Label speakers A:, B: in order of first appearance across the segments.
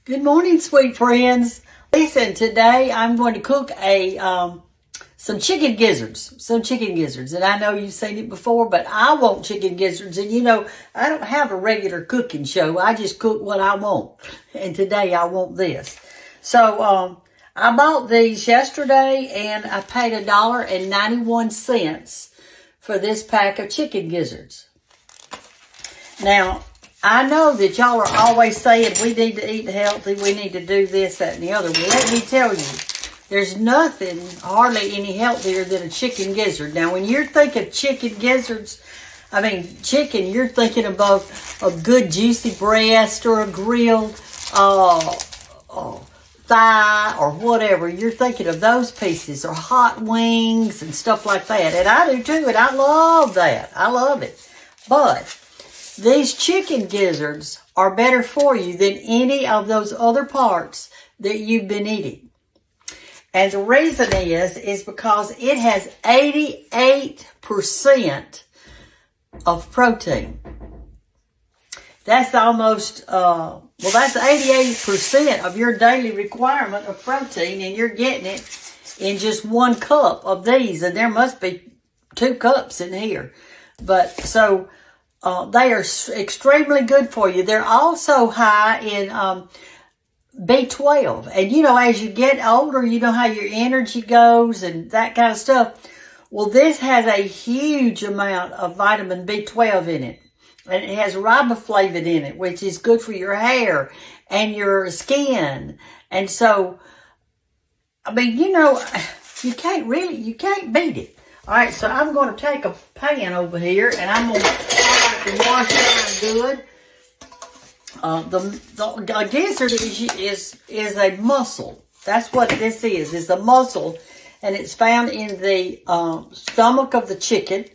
A: Good morning, sweet friends. Listen, today I'm going to cook some chicken gizzards. And I know you've seen it before, but I want chicken gizzards. And I don't have a regular cooking show. I just cook what I want. And today I want this. So, I bought these yesterday and I paid $1.91 for this pack of chicken gizzards. Now, I know that y'all are always saying we need to eat healthy, we need to do this, that, and the other. Well, let me tell you, there's nothing hardly any healthier than a chicken gizzard. Now, when you're thinking chicken gizzards, chicken, you're thinking about a good juicy breast or a grilled thigh or whatever. You're thinking of those pieces or hot wings and stuff like that. And I do too, and I love that. I love it. But these chicken gizzards are better for you than any of those other parts that you've been eating. And the reason is because it has 88% of protein. That's almost, that's 88% of your daily requirement of protein, and you're getting it in just 1 cup of these. And there must be 2 cups in here. But so, they are extremely good for you. They're also high in B12. And as you get older, you know how your energy goes and that kind of stuff. Well, this has a huge amount of vitamin B12 in it. And it has riboflavin in it, which is good for your hair and your skin. And so, you can't beat it. All right, so I'm going to take a pan over here and I'm going to wash it good. The gizzard is a muscle. That's what this is. It's a muscle, and it's found in the stomach of the chicken,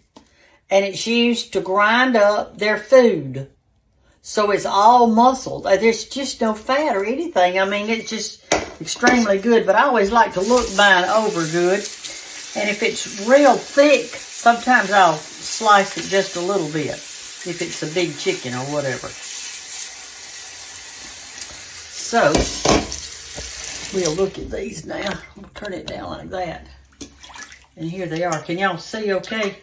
A: and it's used to grind up their food. So it's all muscle. There's just no fat or anything. It's just extremely good, but I always like to look mine over good. And if it's real thick, sometimes I'll slice it just a little bit, if it's a big chicken or whatever. So, we'll look at these now. I'll turn it down like that. And here they are. Can y'all see okay?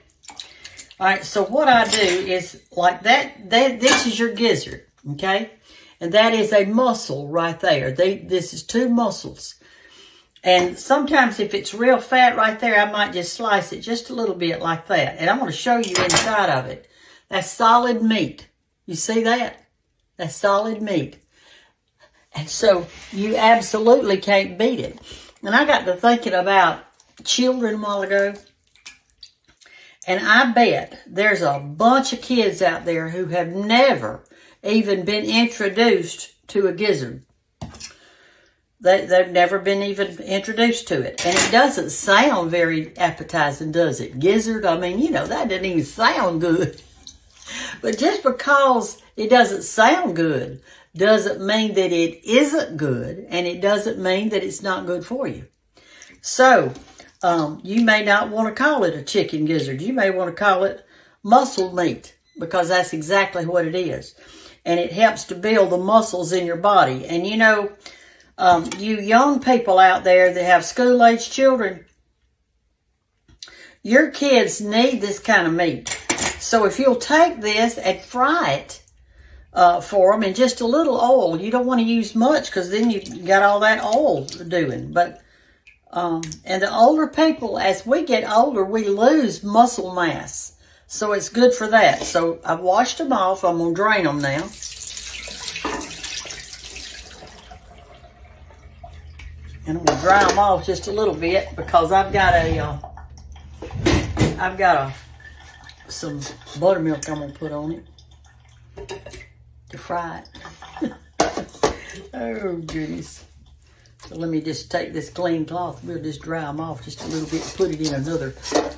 A: All right, so what I do is like that. This is your gizzard, okay? And that is a muscle right there. This is 2 muscles. And sometimes if it's real fat right there, I might just slice it just a little bit like that. And I'm going to show you inside of it. That's solid meat. You see that? That's solid meat. And so you absolutely can't beat it. And I got to thinking about children a while ago. And I bet there's a bunch of kids out there who have never even been introduced to a gizzard. They've never been even introduced to it. And it doesn't sound very appetizing, does it? Gizzard, that doesn't even sound good. But just because it doesn't sound good doesn't mean that it isn't good, and it doesn't mean that it's not good for you. So, you may not want to call it a chicken gizzard. You may want to call it muscle meat, because that's exactly what it is. And it helps to build the muscles in your body. And you young people out there that have school-age children, your kids need this kind of meat. So if you'll take this and fry it for them in just a little oil, you don't want to use much because then you got all that oil doing. But and the older people, as we get older, we lose muscle mass. So it's good for that. So I've washed them off. I'm going to drain them now. And I'm going to dry them off just a little bit because I've got some buttermilk I'm going to put on it to fry it. Oh, goodness. So let me just take this clean cloth. We'll just dry them off just a little bit and put it in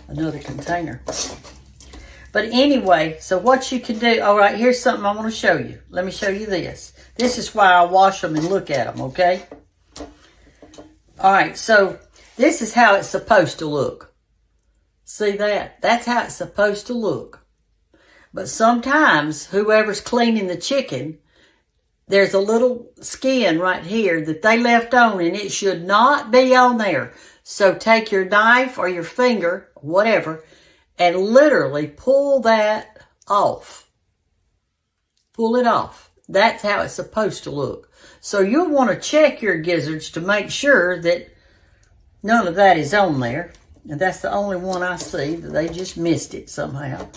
A: another container. But anyway, so what you can do, all right, here's something I want to show you. Let me show you this. This is why I wash them and look at them, okay? All right, so this is how it's supposed to look. See that? That's how it's supposed to look. But sometimes whoever's cleaning the chicken there's a little skin right here that they left on, and it should not be on there. So take your knife or your finger, whatever, and literally pull that off. Pull it off. That's how it's supposed to look. So you'll want to check your gizzards to make sure that none of that is on there. And that's the only one I see, that they just missed it somehow.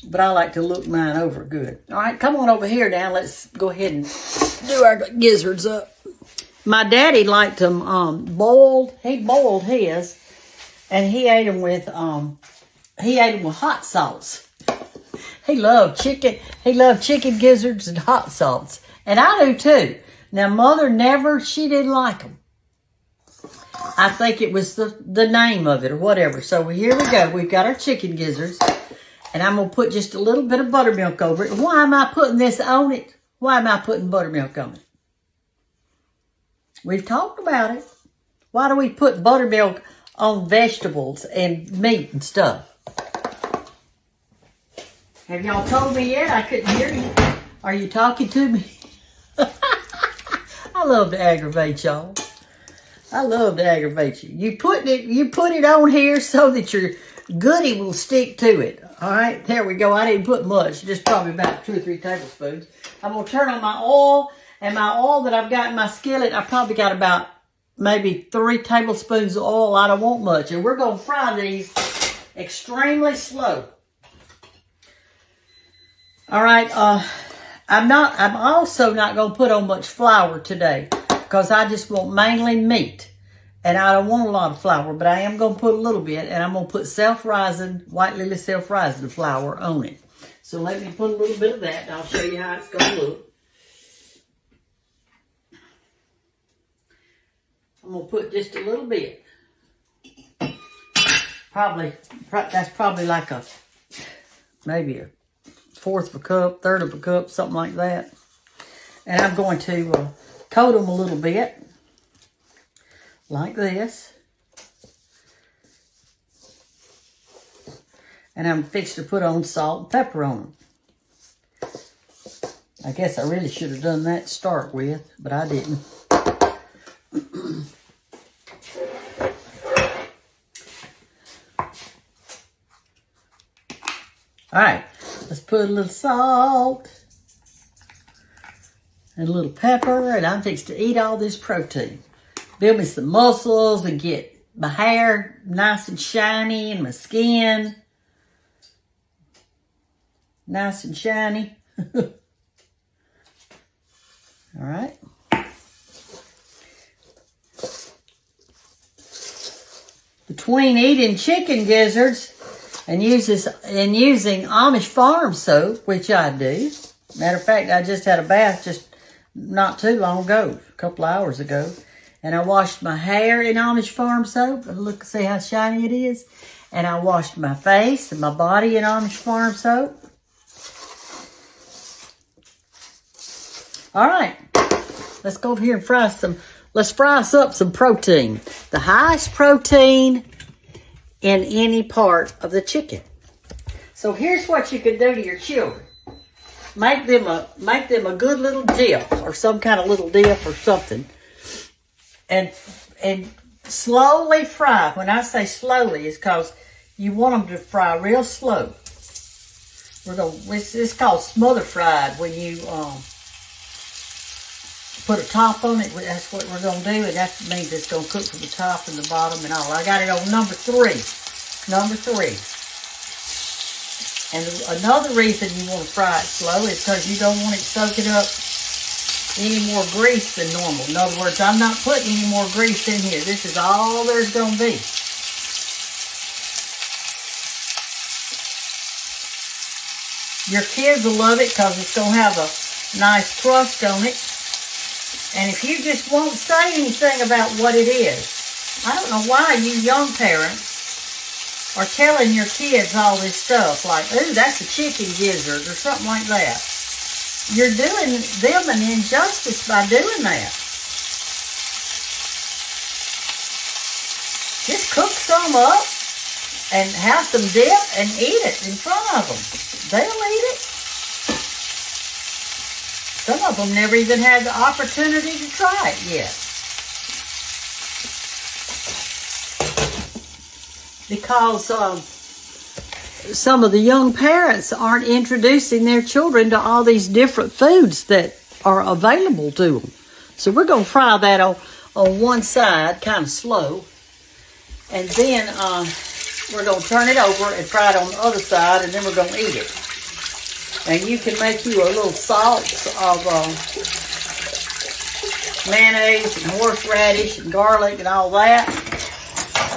A: But I like to look mine over good. All right, come on over here now. Let's go ahead and do our gizzards up. My daddy liked them boiled. He boiled his, and he ate them with hot sauce. He loved chicken. He loved chicken gizzards and hot sauce, and I do too. Now, Mother she didn't like them. I think it was the name of it or whatever. So here we go. We've got our chicken gizzards. And I'm going to put just a little bit of buttermilk over it. Why am I putting this on it? Why am I putting buttermilk on it? We've talked about it. Why do we put buttermilk on vegetables and meat and stuff? Have y'all told me yet? I couldn't hear you. Are you talking to me? I love to aggravate y'all. I love to aggravate you. You put it on here so that your goodie will stick to it. All right, there we go. I didn't put much, just probably about 2 or 3 tablespoons. I'm going to turn on my oil, and my oil that I've got in my skillet, I probably got about maybe 3 tablespoons of oil. I don't want much, and we're going to fry these extremely slow. All right, I'm also not going to put on much flour today because I just want mainly meat. And I don't want a lot of flour, but I am going to put a little bit, and I'm going to put self-rising, white lily self-rising flour on it. So let me put a little bit of that, and I'll show you how it's going to look. I'm going to put just a little bit. That's probably like maybe a 1/4 of a cup, 1/3 of a cup, something like that. And I'm going to coat them a little bit. Like this. And I'm fixed to put on salt and pepper on them. I guess I really should have done that to start with, but I didn't. Alright, let's put a little salt and a little pepper, and I'm fixed to eat all this protein. Build me some muscles and get my hair nice and shiny and my skin nice and shiny. All right. Between eating chicken gizzards and using Amish farm soap, which I do. Matter of fact, I just had a bath just not too long ago, a couple hours ago. And I washed my hair in Amish farm soap. Look, see how shiny it is. And I washed my face and my body in Amish farm soap. All right, let's go over here and fry us up some protein. The highest protein in any part of the chicken. So here's what you can do to your children. Make them a good little dip or some kind of little dip or something. And slowly fry. When I say slowly, it's because you want them to fry real slow. It's called smother fried when you put a top on it. That's what we're going to do, and that means it's going to cook from the top and the bottom and all. I got it on number 3. Number 3. And another reason you want to fry it slow is because you don't want it soaking up any more grease than normal. In other words, I'm not putting any more grease in here. This is all there's going to be. Your kids will love it because it's going to have a nice crust on it. And if you just won't say anything about what it is, I don't know why you young parents are telling your kids all this stuff like, ooh, that's a chicken gizzard or something like that. You're doing them an injustice by doing that. Just cook some up and have some dip and eat it in front of them. They'll eat it. Some of them never even had the opportunity to try it yet. Because some of the young parents aren't introducing their children to all these different foods that are available to them. So we're going to fry that on one side, kind of slow. And then we're going to turn it over and fry it on the other side, and then we're going to eat it. And you can make you a little salt of mayonnaise and horseradish and garlic and all that.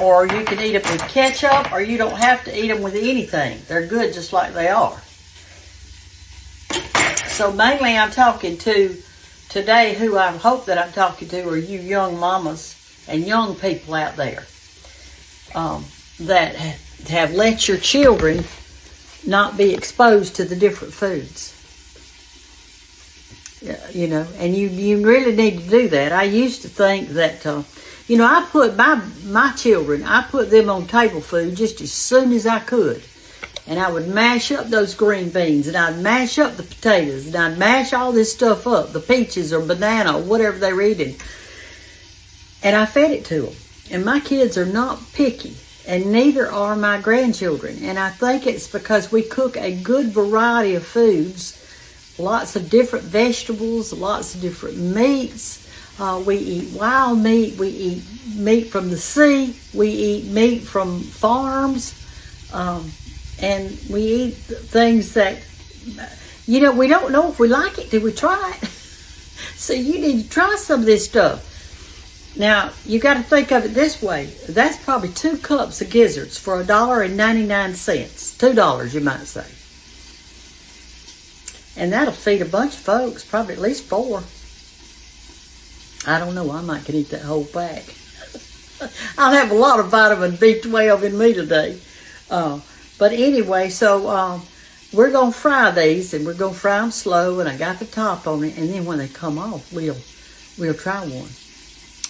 A: Or you can eat it with ketchup, or you don't have to eat them with anything. They're good just like they are. So mainly I'm talking to today, who I hope that I'm talking to are you young mamas and young people out there that have let your children not be exposed to the different foods. You know, and you really need to do that. I used to think that, you know, I put my children, I put them on table food just as soon as I could. And I would mash up those green beans, and I'd mash up the potatoes, and I'd mash all this stuff up, the peaches or banana or whatever they were eating. And I fed it to them. And my kids are not picky, and neither are my grandchildren. And I think it's because we cook a good variety of foods, lots of different vegetables, lots of different meats. We eat wild meat, we eat meat from the sea, we eat meat from farms, and we eat things that, you know, we don't know if we like it till we try it. So you need to try some of this stuff. Now, you got to think of it this way. That's probably 2 cups of gizzards for $1.99. $2, you might say. And that'll feed a bunch of folks, probably at least 4. I don't know, I might could eat that whole pack. I'll have a lot of vitamin B12 in me today. But anyway, so we're going to fry these, and we're going to fry them slow, and I got the top on it, and then when they come off, we'll try one.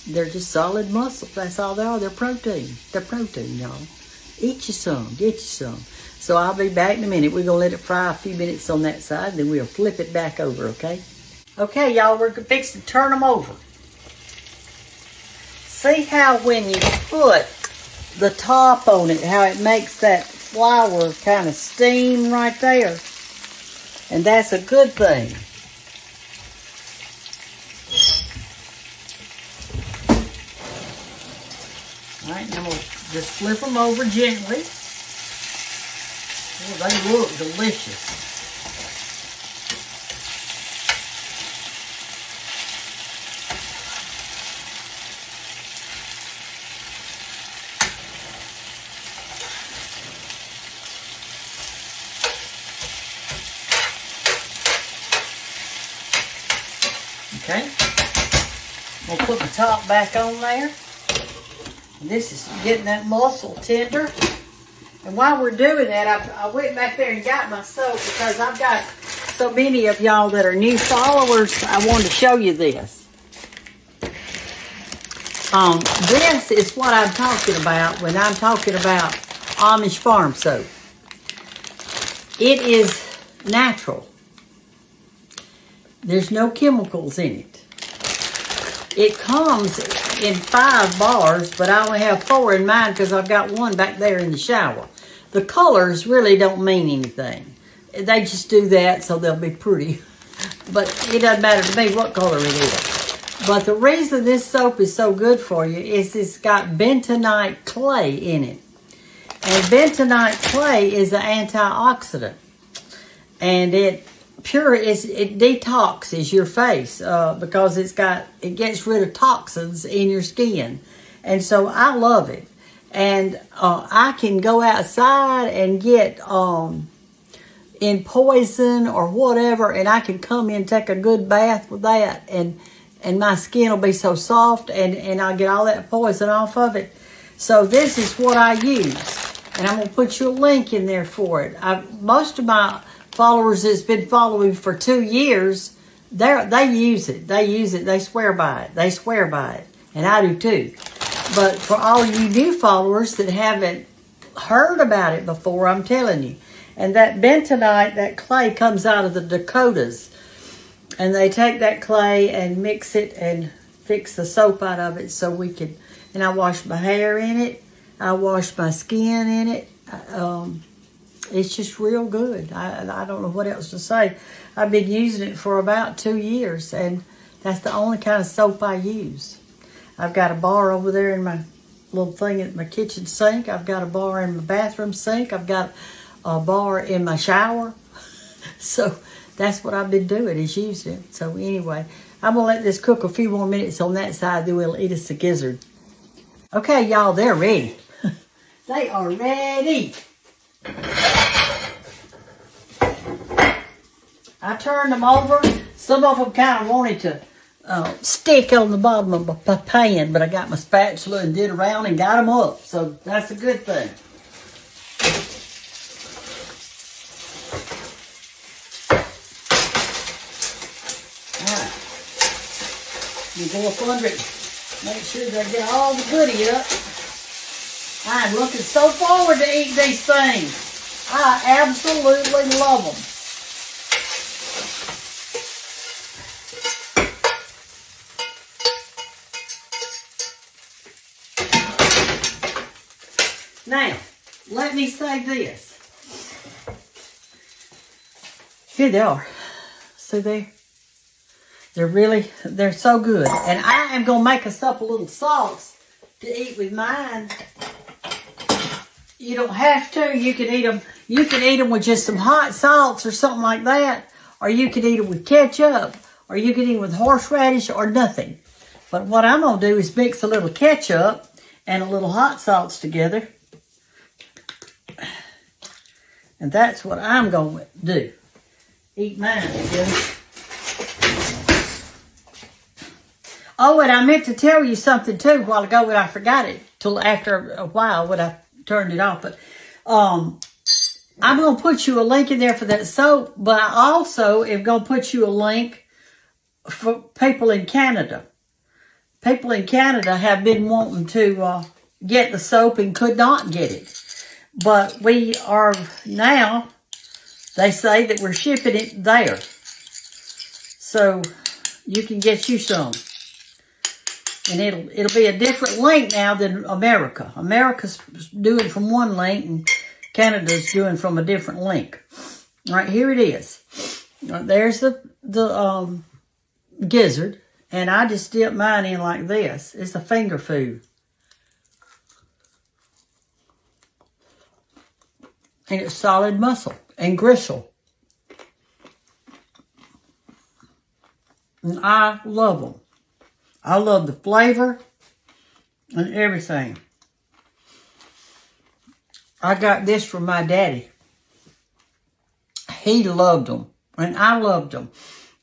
A: They're just solid muscle. That's all they are. They're protein. They're protein, y'all. Eat you some. Get you some. So I'll be back in a minute. We're going to let it fry a few minutes on that side, and then we'll flip it back over, okay? Okay, y'all, we're fixing to turn them over. See how when you put the top on it, how it makes that flour kind of steam right there? And that's a good thing. All right, now we'll just flip them over gently. Oh, they look delicious. Okay, we'll put the top back on there. This is getting that muscle tender. And while we're doing that, I went back there and got my soap because I've got so many of y'all that are new followers. I wanted to show you this. This is what I'm talking about when I'm talking about Amish farm soap. It is natural. There's no chemicals in it. It comes in 5 bars, but I only have 4 in mine because I've got one back there in the shower. The colors really don't mean anything. They just do that so they'll be pretty. But it doesn't matter to me what color it is. But the reason this soap is so good for you is it's got bentonite clay in it. And bentonite clay is an antioxidant. And it detoxes your face because it gets rid of toxins in your skin. And so I love it. And I can go outside and get in poison or whatever, and I can come in and take a good bath with that, and my skin will be so soft, and I'll get all that poison off of it. So this is what I use. And I'm going to put you a link in there for it. Most of my followers that's been following for 2 years, they use it. They use it. They swear by it. They swear by it. And I do too. But for all you new followers that haven't heard about it before, I'm telling you. And that bentonite, that clay, comes out of the Dakotas. And they take that clay and mix it and fix the soap out of it so we can, and I wash my hair in it. I wash my skin in it. It's just real good. I don't know what else to say. I've been using it for about 2 years, and that's the only kind of soap I use. I've got a bar over there in my little thing at my kitchen sink. I've got a bar in my bathroom sink. I've got a bar in my shower. So that's what I've been doing, is using it. So anyway, I'm going to let this cook a few more minutes on that side, then we'll eat us a gizzard. Okay, y'all, they're ready. They are ready. I turned them over. Some of them kind of wanted to stick on the bottom of my pan, but I got my spatula and did around and got them up. So that's a good thing. You go up under it, make sure they get all the goodie up. I'm looking so forward to eating these things. I absolutely love them. Now, let me say this. Here they are. See there? They're so good. And I am going to make us up a little sauce to eat with mine. You don't have to. You can eat them. You can eat them with just some hot sauce or something like that. Or you can eat them with ketchup. Or you can eat them with horseradish or nothing. But what I'm going to do is mix a little ketchup and a little hot sauce together. And that's what I'm going to do. Eat mine together. Oh, and I meant to tell you something too a while ago, but I forgot it till after a while when I turned it off. But I'm going to put you a link in there for that soap, but I also am going to put you a link for people in Canada. People in Canada have been wanting to get the soap and could not get it. But we are now, they say that we're shipping it there. So you can get you some. And it'll be a different link now than America. America's doing from one link and Canada's doing from a different link. All right, here it is. There's the gizzard. And I just dip mine in like this. It's a finger food. And it's solid muscle and gristle. And I love them. I love the flavor and everything. I got this from my daddy. He loved them. And I loved them.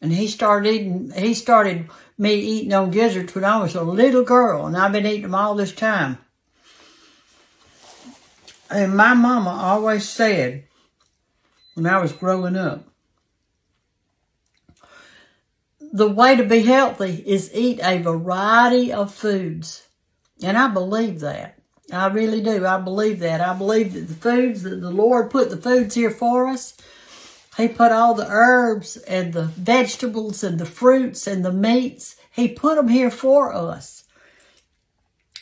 A: And he started me eating on gizzards when I was a little girl. And I've been eating them all this time. And my mama always said, when I was growing up, the way to be healthy is eat a variety of foods. And I believe that. I really do. I believe that. I believe that the foods, that the Lord put the foods here for us. He put all the herbs and the vegetables and the fruits and the meats. He put them here for us.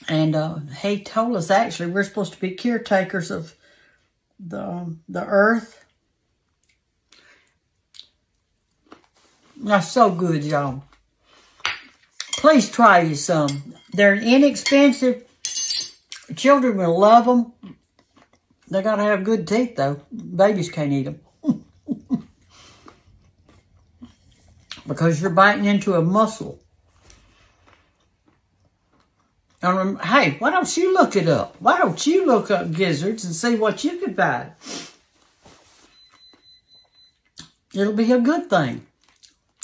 A: And he told us, actually, we're supposed to be caretakers of the earth. That's so good, y'all. Please try you some. They're inexpensive. Children will love them. They got to have good teeth, though. Babies can't eat them. Because you're biting into a muscle. And hey, why don't you look it up? Why don't you look up gizzards and see what you could buy? It'll be a good thing.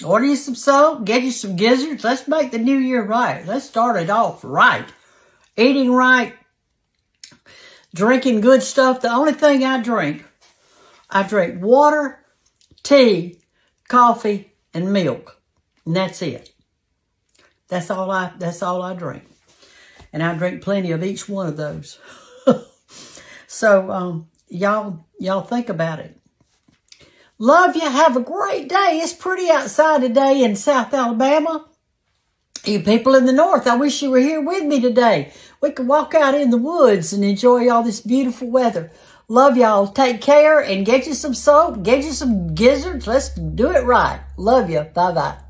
A: Order you some soap, get you some gizzards. Let's make the new year right. Let's start it off right. Eating right. Drinking good stuff. The only thing I drink water, tea, coffee, and milk. And that's it. That's all I drink. And I drink plenty of each one of those. So, y'all think about it. Love you. Have a great day. It's pretty outside today in South Alabama. You people in the north, I wish you were here with me today. We could walk out in the woods and enjoy all this beautiful weather. Love y'all. Take care and get you some soap. Get you some gizzards. Let's do it right. Love you. Bye-bye.